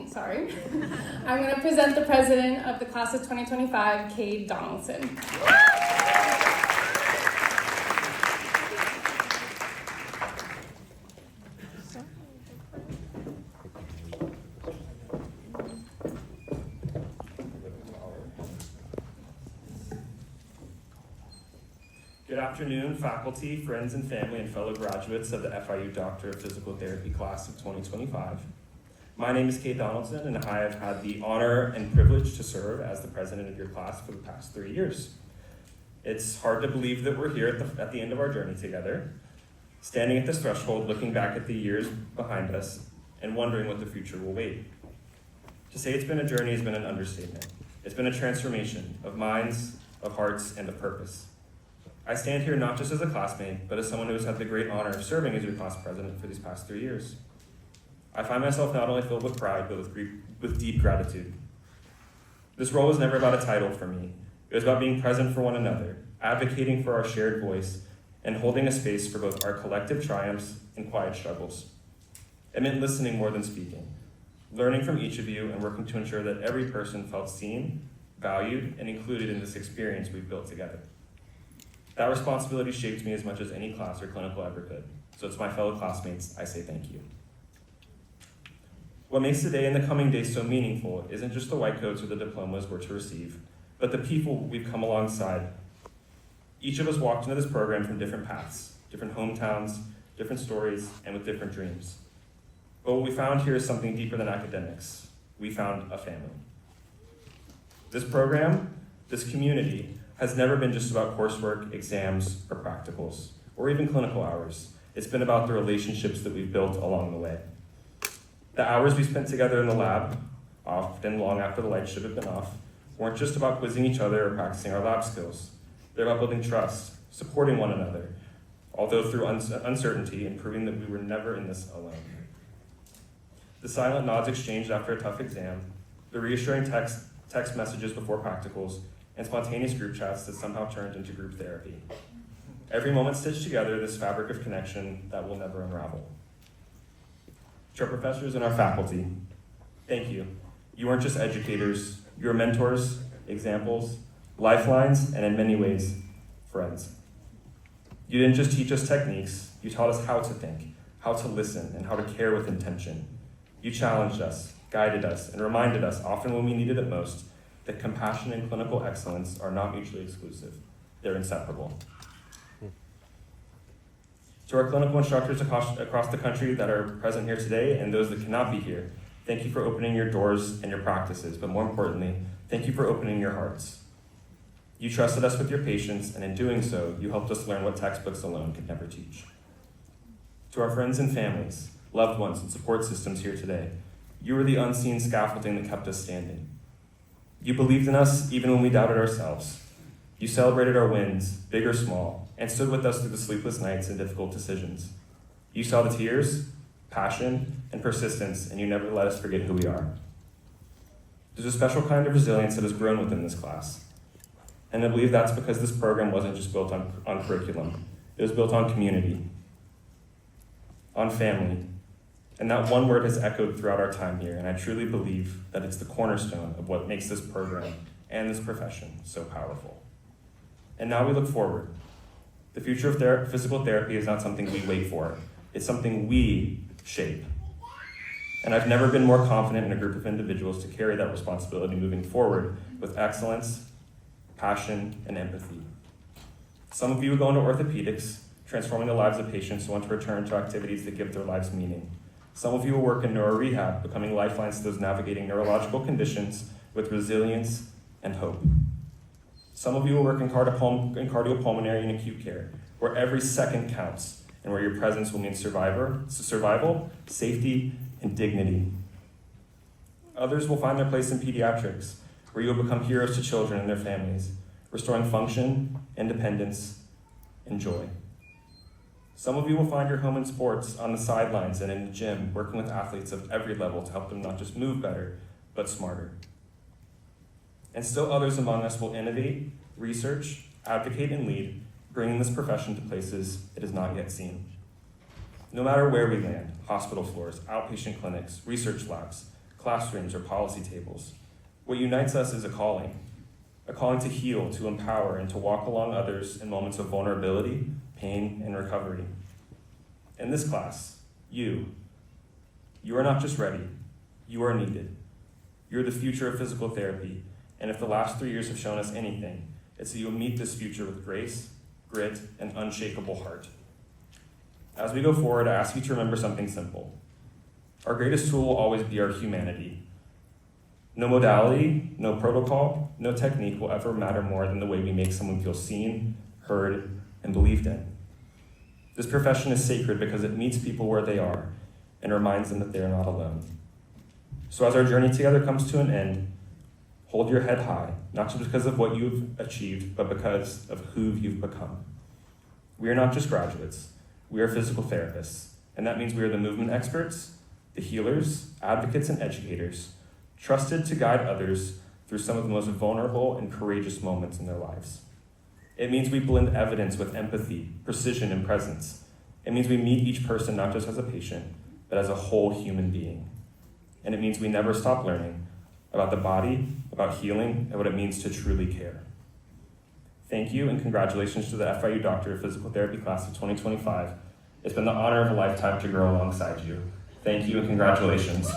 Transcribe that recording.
I'm going to present the president of the class of 2025, Cade Donaldson. Good afternoon, faculty, friends and family, and fellow graduates of the FIU Doctor of Physical Therapy class of 2025. My name is Cade Donaldson, and I have had the honor and privilege to serve as the president of your class for the past 3 years. It's hard to believe that we're here at the end of our journey together, standing at this threshold, looking back at the years behind us, and wondering what the future will wait. To say it's been a journey has been an understatement. It's been a transformation of minds, of hearts, and of purpose. I stand here not just as a classmate, but as someone who has had the great honor of serving as your class president for these past 3 years. I find myself not only filled with pride, but with deep gratitude. This role was never about a title for me. It was about being present for one another, advocating for our shared voice, and holding a space for both our collective triumphs and quiet struggles. It meant listening more than speaking, learning from each of you, and working to ensure that every person felt seen, valued, and included in this experience we've built together. That responsibility shaped me as much as any class or clinical ever could. So to my fellow classmates, I say thank you. What makes today and the coming days so meaningful isn't just the white coats or the diplomas we're to receive, but the people we've come alongside. Each of us walked into this program from different paths, different hometowns, different stories, and with different dreams. But what we found here is something deeper than academics. We found a family. This program, this community, has never been just about coursework, exams, or practicals, or even clinical hours. It's been about the relationships that we've built along the way. The hours we spent together in the lab, often long after the lights should have been off, weren't just about quizzing each other or practicing our lab skills. They're about building trust, supporting one another, although through uncertainty, and proving that we were never in this alone. The silent nods exchanged after a tough exam, the reassuring text messages before practicals, and spontaneous group chats that somehow turned into group therapy. Every moment stitched together this fabric of connection that will never unravel. To our professors and our faculty, thank you. You weren't just educators, you were mentors, examples, lifelines, and in many ways, friends. You didn't just teach us techniques, you taught us how to think, how to listen, and how to care with intention. You challenged us, guided us, and reminded us, often when we needed it most, that compassion and clinical excellence are not mutually exclusive. They're inseparable. To our clinical instructors across the country that are present here today and those that cannot be here, thank you for opening your doors and your practices, but more importantly, thank you for opening your hearts. You trusted us with your patients, and in doing so, you helped us learn what textbooks alone could never teach. To our friends and families, loved ones, and support systems here today, you were the unseen scaffolding that kept us standing. You believed in us even when we doubted ourselves. You celebrated our wins, big or small, and stood with us through the sleepless nights and difficult decisions. You saw the tears, passion, and persistence, and you never let us forget who we are. There's a special kind of resilience that has grown within this class. And I believe that's because this program wasn't just built on curriculum. It was built on community, on family. And that one word has echoed throughout our time here, and I truly believe that it's the cornerstone of what makes this program and this profession so powerful. And now we look forward. The future of physical therapy is not something we wait for. It's something we shape. And I've never been more confident in a group of individuals to carry that responsibility moving forward with excellence, passion, and empathy. Some of you will go into orthopedics, transforming the lives of patients who want to return to activities that give their lives meaning. Some of you will work in neurorehab, becoming lifelines to those navigating neurological conditions with resilience and hope. Some of you will work in cardiopulmonary and acute care, where every second counts, and where your presence will mean survival, safety, and dignity. Others will find their place in pediatrics, where you will become heroes to children and their families, restoring function, independence, and joy. Some of you will find your home in sports, on the sidelines, and in the gym, working with athletes of every level to help them not just move better, but smarter. And still others among us will innovate, research, advocate, and lead, bringing this profession to places it has not yet seen. No matter where we land, hospital floors, outpatient clinics, research labs, classrooms, or policy tables. What unites us is a calling to heal, to empower, and to walk along others in moments of vulnerability, pain, and recovery. In this class, you are not just ready, you are needed. You're the future of physical therapy, and if the last 3 years have shown us anything, it's that you'll meet this future with grace, grit, and unshakable heart. As we go forward, I ask you to remember something simple. Our greatest tool will always be our humanity. No modality, no protocol, no technique will ever matter more than the way we make someone feel seen, heard, and believed in. This profession is sacred because it meets people where they are and reminds them that they are not alone. So as our journey together comes to an end, hold your head high, not just because of what you've achieved, but because of who you've become. We are not just graduates, we are physical therapists, and that means we are the movement experts, the healers, advocates, and educators, trusted to guide others through some of the most vulnerable and courageous moments in their lives. It means we blend evidence with empathy, precision, and presence. It means we meet each person not just as a patient, but as a whole human being. And it means we never stop learning about the body, about healing, and what it means to truly care. Thank you, and congratulations to the FIU Doctor of Physical Therapy class of 2025. It's been the honor of a lifetime to grow alongside you. Thank you, and congratulations.